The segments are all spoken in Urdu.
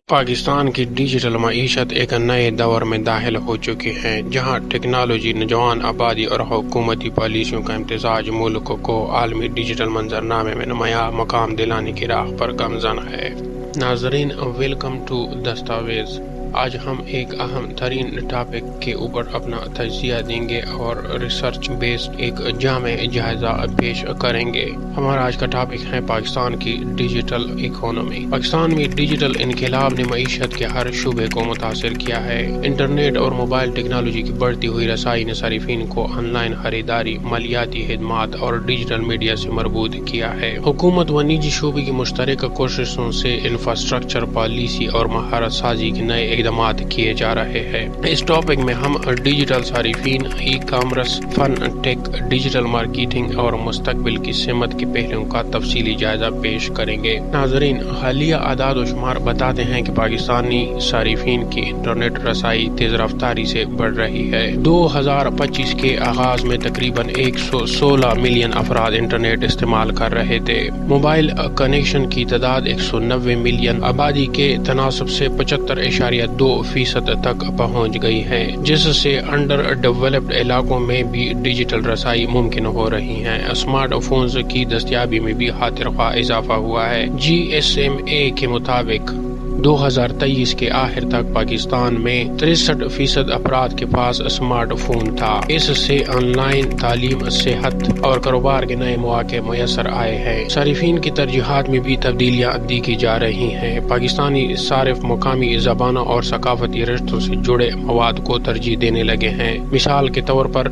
پاکستان کی ڈیجیٹل معیشت ایک نئے دور میں داخل ہو چکی ہے، جہاں ٹیکنالوجی، نوجوان آبادی اور حکومتی پالیسیوں کا امتزاج ملک کو عالمی ڈیجیٹل منظرنامے میں نمایاں مقام دلانے کی راہ پر گامزن ہے۔ ناظرین، ویلکم ٹو دستاویز۔ آج ہم ایک اہم ترین ٹاپک کے اوپر اپنا تجزیہ دیں گے اور ریسرچ بیسڈ ایک جامع جائزہ پیش کریں گے۔ ہمارا آج کا ٹاپک ہے پاکستان کی ڈیجیٹل اکانومی۔ پاکستان میں ڈیجیٹل انقلاب نے معیشت کے ہر شعبے کو متاثر کیا ہے۔ انٹرنیٹ اور موبائل ٹیکنالوجی کی بڑھتی ہوئی رسائی نے صارفین کو آن لائن خریداری، مالیاتی خدمات اور ڈیجیٹل میڈیا سے مربوط کیا ہے۔ حکومت و نجی شعبے کی مشترکہ کوششوں سے انفراسٹرکچر پالیسی اور مہارت سازی کے نئے اقدامات کیے جا رہے ہیں۔ اس ٹاپک میں ہم ڈیجیٹل صارفین، ای کامرس، فن ٹیک، ڈیجیٹل مارکیٹنگ اور مستقبل کی سمت کے پہلوؤں کا تفصیلی جائزہ پیش کریں گے۔ ناظرین، حالیہ اعداد و شمار بتاتے ہیں کہ پاکستانی صارفین کی انٹرنیٹ رسائی تیز رفتاری سے بڑھ رہی ہے۔ 2025 کے آغاز میں تقریباً 116 ملین افراد انٹرنیٹ استعمال کر رہے تھے۔ موبائل کنیکشن کی تعداد 190 ملین آبادی کے تناسب سے 75.2% تک پہنچ گئی ہے، جس سے انڈر ڈیولپڈ علاقوں میں بھی ڈیجیٹل رسائی ممکن ہو رہی ہے۔ اسمارٹ فونز کی دستیابی میں بھی خاطر خواہ اضافہ ہوا ہے۔ GSMA کے مطابق 2023 کے آخر تک پاکستان میں 63% افراد کے پاس اسمارٹ فون تھا۔ اس سے آن لائن تعلیم، صحت اور کاروبار کے نئے مواقع میسر آئے ہیں۔ صارفین کی ترجیحات میں بھی تبدیلیاں دیکھی جا رہی ہیں۔ پاکستانی صارف مقامی زبانوں اور ثقافتی رشتوں سے جڑے مواد کو ترجیح دینے لگے ہیں۔ مثال کے طور پر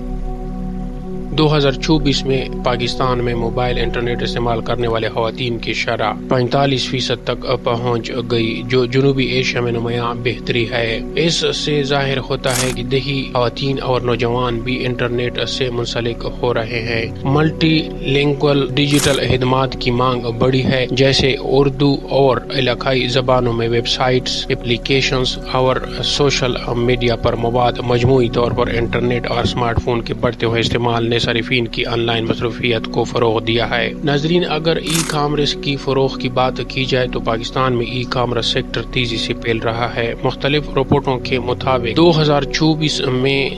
2024 میں پاکستان میں موبائل انٹرنیٹ استعمال کرنے والے خواتین کی شرح 45% تک پہنچ گئی، جو جنوبی ایشیا میں نمایاں بہتری ہے۔ اس سے ظاہر ہوتا ہے کہ دیہی خواتین اور نوجوان بھی انٹرنیٹ سے منسلک ہو رہے ہیں۔ ملٹی لینگوئل ڈیجیٹل خدمات کی مانگ بڑھی ہے، جیسے اردو اور علاقائی زبانوں میں ویب سائٹس، ایپلیکیشنز اور سوشل میڈیا پر مواد۔ مجموعی طور پر انٹرنیٹ اور اسمارٹ فون کے بڑھتے ہوئے استعمال نے صارفین کی آن لائن مصروفیت کو فروغ دیا ہے۔ ناظرین، اگر ای کامرس کی فروغ کی بات کی جائے تو پاکستان میں ای کامرس سیکٹر تیزی سے پھیل رہا ہے۔ مختلف رپورٹوں کے مطابق 2024 میں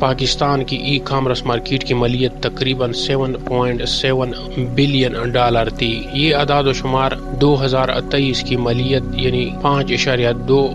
پاکستان کی ای کامرس مارکیٹ کی مالیت تقریباً $7.7 بلین تھی۔ یہ اعداد و شمار 2023 کی مالیت یعنی $5.2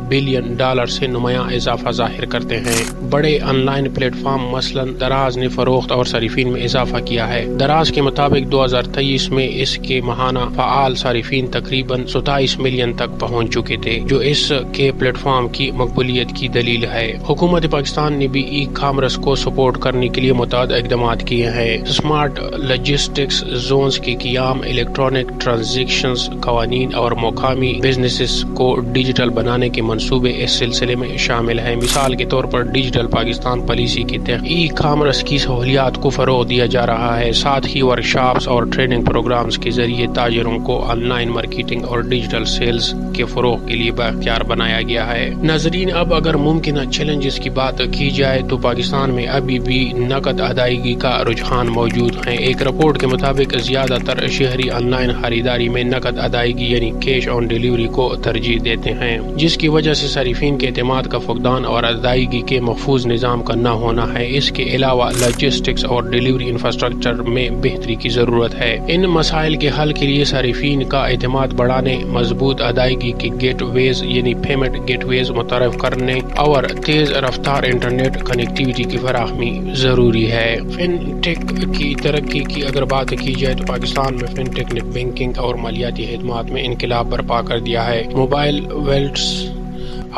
بلین سے نمایاں اضافہ ظاہر کرتے ہیں۔ بڑے آن لائن پلیٹ فارم مثلاً دراز نے فروخت اور صارفین میں اضافہ کیا ہے۔ دراز کے مطابق 2023 میں اس کے ماہانہ فعال صارفین تقریباً 27 ملین تک پہنچ چکے تھے، جو اس کے پلیٹ فارم کی مقبولیت کی دلیل ہے۔ حکومت پاکستان نے بھی ای کامرس کو سپورٹ کرنے کے لیے متعدد اقدامات کیے ہیں۔ اسمارٹ لاجسٹکس زونز کے قیام، الیکٹرانک ٹرانزیکشنز قوانین اور مقامی بزنسز کو ڈیجیٹل بنانے کے منصوبے اس سلسلے میں شامل ہیں۔ مثال کے طور پر ڈیجیٹل پاکستان پالیسی کے تحت ای کامرس کی سہولیات کو فروغ دیا جا رہا ہے۔ ساتھ ہی ورکشاپس اور ٹریننگ پروگرامز کے ذریعے تاجروں کو آن لائن مارکیٹنگ اور ڈیجیٹل سیلز کے فروغ کے لیے بااختیار بنایا گیا ہے۔ ناظرین، اب اگر ممکنہ چیلنجز کی بات کی جائے تو پاکستان میں ابھی بھی نقد ادائیگی کا رجحان موجود ہے۔ ایک رپورٹ کے مطابق زیادہ تر شہری آن لائن خریداری میں نقد ادائیگی یعنی کیش آن ڈیلیوری کو ترجیح دیتے ہیں، جس کی وجہ سے صارفین کے اعتماد کا فقدان اور ادائیگی کے محفوظ نظام کا نہ ہونا ہے۔ اس کے علاوہ لاجسٹکس اور ڈیلیوری انفراسٹرکچر میں بہتری کی ضرورت ہے۔ ان مسائل کے حل کے لیے صارفین کا اعتماد بڑھانے، مضبوط ادائیگی کے گیٹ ویز یعنی پیمنٹ گیٹ ویز متعارف کرنے اور تیز رفتار انٹرنیٹ کنیکٹیویٹی کی فراہمی ضروری ہے۔ فن ٹیک کی ترقی کی اگر بات کی جائے تو پاکستان میں فن ٹیک نے بینکنگ اور مالیاتی خدمات میں انقلاب برپا کر دیا ہے۔ موبائل ویلٹس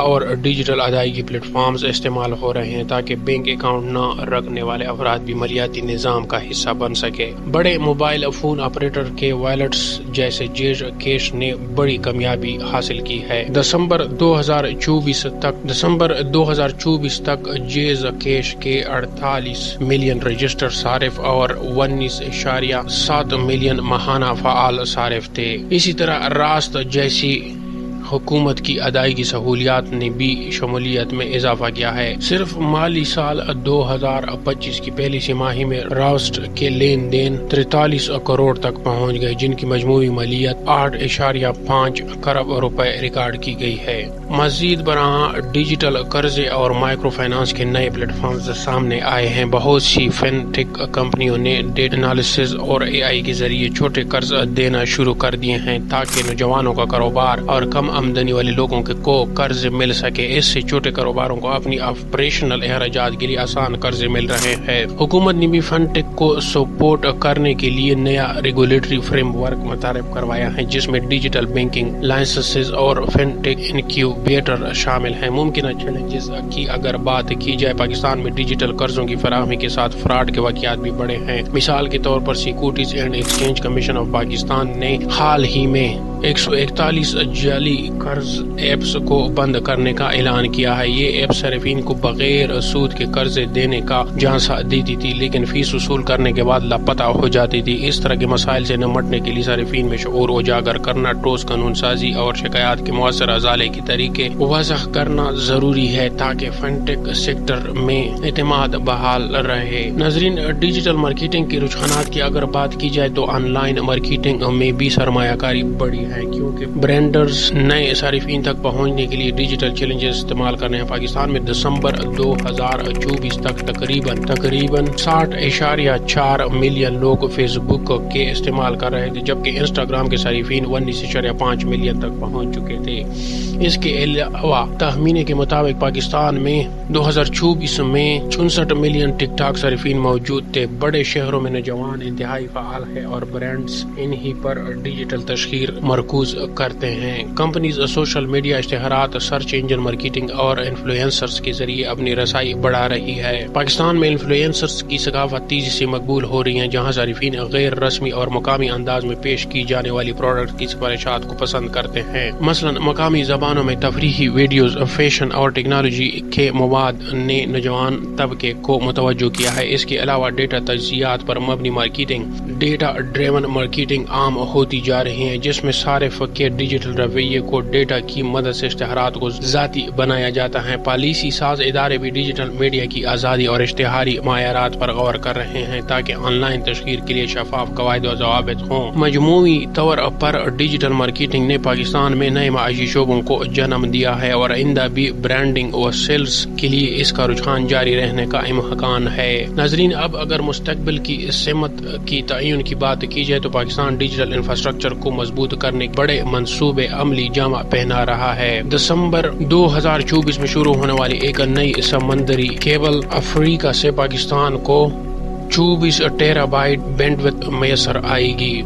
اور ڈیجیٹل ادائیگی پلیٹ فارمز استعمال ہو رہے ہیں تاکہ بینک اکاؤنٹ نہ رکھنے والے افراد بھی مالیاتی نظام کا حصہ بن سکے۔ بڑے موبائل فون آپریٹر کے وائلٹس جیسے جیز کیش نے بڑی کامیابی حاصل کی ہے۔ دسمبر 2024 تک جیز کیش کے 48 ملین رجسٹر صارف اور 19.7 ملین ماہانہ فعال صارف تھے۔ اسی طرح راست جیسی حکومت کی ادائیگی سہولیات نے بھی شمولیت میں اضافہ کیا ہے۔ صرف مالی سال 2025 کی پہلی سہ ماہی میں راوسٹ کے لین دین 43 کروڑ تک پہنچ گئے، جن کی مجموعی مالیت 8.5 کروڑ روپے ریکارڈ کی گئی ہے۔ مزید برآں ڈیجیٹل قرضے اور مائکرو فائنانس کے نئے پلیٹ فارمز سامنے آئے ہیں۔ بہت سی فن ٹیک کمپنیوں نے ڈیٹا انالیسز اور AI کے ذریعے چھوٹے قرض دینا شروع کر دیے ہیں تاکہ نوجوانوں کا کاروبار اور کم آمدنی والے لوگوں کو قرض مل سکے۔ اس سے چھوٹے کاروباروں کو اپنی آپریشنل اخراجات کے لیے آسان قرض مل رہے ہیں۔ حکومت نے بھی فن ٹیک کو سپورٹ کرنے کے لیے نیا ریگولیٹری فریم ورک متعارف کروایا ہے، جس میں ڈیجیٹل بینکنگ لائسنسز اور فن ٹیک انکیوبیٹر شامل ہیں۔ ممکنہ چیلنجز کی اگر بات کی جائے، پاکستان میں ڈیجیٹل قرضوں کی فراہمی کے ساتھ فراڈ کے واقعات بھی بڑے ہیں۔ مثال کے طور پر securities and exchange commission of Pakistan نے حال ہی میں 141 جعلی قرض ایپس کو بند کرنے کا اعلان کیا ہے۔ یہ ایپ صارفین کو بغیر سود کے قرض دینے کا جھانسا دیتی تھی، لیکن فیس وصول کرنے کے بعد لاپتہ ہو جاتی تھی۔ اس طرح کے مسائل سے نمٹنے کے لیے صارفین میں شعور اجاگر کرنا، ٹھوس قانون سازی اور شکایات کے مؤثر ازالے کے طریقے واضح کرنا ضروری ہے تاکہ فن ٹیک سیکٹر میں اعتماد بحال رہے۔ ناظرین، ڈیجیٹل مارکیٹنگ کے رجحانات کی اگر بات کی جائے تو آن لائن مارکیٹنگ میں بھی سرمایہ کاری بڑی ہے، کیونکہ برانڈرز نئے صارفین تک پہنچنے کے لیے ڈیجیٹل چیلنجز استعمال کر رہے ہیں۔ پاکستان میں دسمبر 2024 تک تقریباً 60.4 ملین لوگ فیس بک کے استعمال کر رہے تھے، جبکہ انسٹاگرام کے صارفین 19.5 ملین تک پہنچ چکے تھے۔ اس کے علاوہ تخمینے کے مطابق پاکستان میں 2024 میں 66 ملین ٹک ٹاک صارفین موجود تھے۔ بڑے شہروں میں نوجوان انتہائی فعال ہے اور برانڈز انہی پر ڈیجیٹل تشہیر مرکوز کرتے ہیں۔ کمپنیز سوشل میڈیا اشتہارات، سرچ انجن مارکیٹنگ اور انفلوئنسرز کے ذریعے اپنی رسائی بڑھا رہی ہے۔ پاکستان میں انفلوئنسرز کی ثقافت تیزی سے مقبول ہو رہی ہے، جہاں صارفین غیر رسمی اور مقامی انداز میں پیش کی جانے والی پروڈکٹ کی سفارشات کو پسند کرتے ہیں۔ مثلا مقامی زبانوں میں تفریحی ویڈیوز، فیشن اور ٹیکنالوجی کے مواد نے نوجوان طبقے کو متوجہ کیا ہے۔ اس کے علاوہ ڈیٹا تجزیات پر مبنی مارکیٹنگ، ڈیٹا ڈریون مارکیٹنگ عام ہوتی جا رہی ہے، جس میں صارف کے ڈیجیٹل رویے کو ڈیٹا کی مدد سے اشتہارات کو ذاتی بنایا جاتا ہے۔ پالیسی ساز ادارے بھی ڈیجیٹل میڈیا کی آزادی اور اشتہاری معیارات پر غور کر رہے ہیں تاکہ آن لائن تشہیر کے لیے شفاف قواعد و ضوابط ہوں۔ مجموعی طور پر ڈیجیٹل مارکیٹنگ نے پاکستان میں نئے معاشی شعبوں کو جنم دیا ہے اور آئندہ بھی برانڈنگ و سیلز کے لیے اس کا رجحان جاری رہنے کا امکان ہے۔ ناظرین، اب اگر مستقبل کی سمت کی تعین کی بات کی جائے تو پاکستان ڈیجیٹل انفراسٹرکچر کو مضبوط کرنے کے بڑے منصوبے عملی جامہ پہنا رہا ہے۔ دسمبر 2024 میں شروع ہونے والی ایک نئی سمندری کیبل افریقہ سے پاکستان کو 24 ٹیرا بائٹ بینڈوتھ میسر آئے گی۔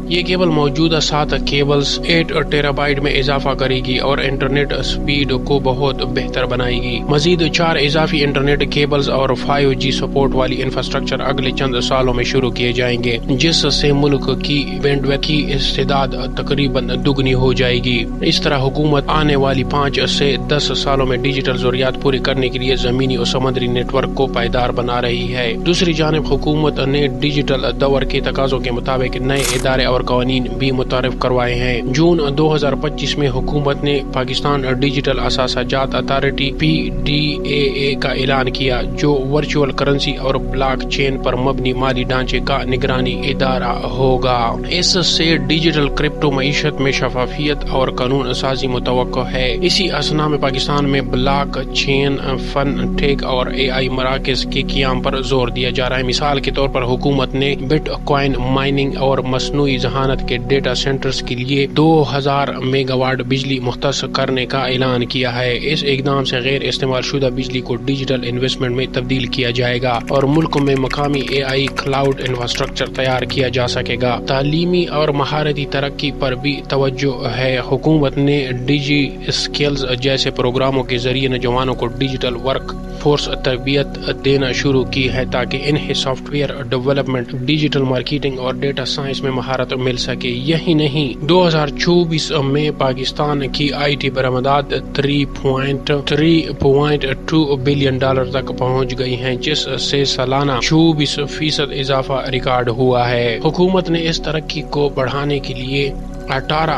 یہ کیبل موجودہ 7 کیبلز 8 ٹیرا بائٹ میں اضافہ کرے گی اور انٹرنیٹ سپیڈ کو بہت بہتر بنائے گی۔ مزید 4 اضافی انٹرنیٹ کیبلز اور 5G سپورٹ والی انفراسٹرکچر اگلے چند سالوں میں شروع کیے جائیں گے، جس سے ملک کی بینڈوتھ کی استعداد تقریباً دگنی ہو جائے گی۔ اس طرح حکومت آنے والی 5 سے 10 سالوں میں ڈیجیٹل ضروریات پوری کرنے کے لیے زمینی اور سمندری نیٹ ورک کو پائیدار بنا رہی ہے۔ دوسری جانب حکومت نے ڈیجیٹل دور کے تقاضوں کے مطابق نئے ادارے اور قوانین بھی متعارف کروائے ہیں۔ جون 2025 میں حکومت نے پاکستان ڈیجیٹل اثاثہ جات اتھارٹی PDAA کا اعلان کیا، جو ورچوئل کرنسی اور بلاک چین پر مبنی مالی ڈھانچے کا نگرانی ادارہ ہوگا۔ اس سے ڈیجیٹل کرپٹو معیشت میں شفافیت اور قانون سازی متوقع ہے۔ اسی اثنا میں پاکستان میں بلاک چین، فن ٹیک اور AI مراکز کے قیام پر زور دیا جا رہا ہے۔ مثال کے طور پر حکومت نے بٹ کوائن مائننگ اور مصنوعی ذہانت کے ڈیٹا سینٹرز کے لیے 2000 میگا واٹ بجلی مختص کرنے کا اعلان کیا ہے۔ اس اقدام سے غیر استعمال شدہ بجلی کو ڈیجیٹل انویسٹمنٹ میں تبدیل کیا جائے گا اور ملک میں مقامی AI کلاؤڈ انفراسٹرکچر تیار کیا جا سکے گا۔ تعلیمی اور مہارتی ترقی پر بھی توجہ ہے۔ حکومت نے ڈیجی اسکلز جیسے پروگراموں کے ذریعے نوجوانوں کو ڈیجیٹل ورک فورس تربیت دینا شروع کی ہے تاکہ انہیں soft where development, digital marketing اور ڈیٹا سائنس میں مہارت مل سکے۔ یہی نہیں، 2024 میں پاکستان کی IT برآمدات $3.2 بلین تک پہنچ گئی ہیں، جس سے سالانہ 24% اضافہ ریکارڈ ہوا ہے۔ حکومت نے اس ترقی کو بڑھانے کے لیے 18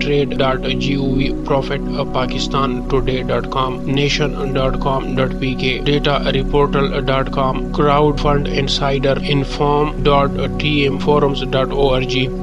trade.gov, Prophet, pakistantoday.com, nation.com.pk, datareportal.com, crowdfund insider, inform.tm, forums.org,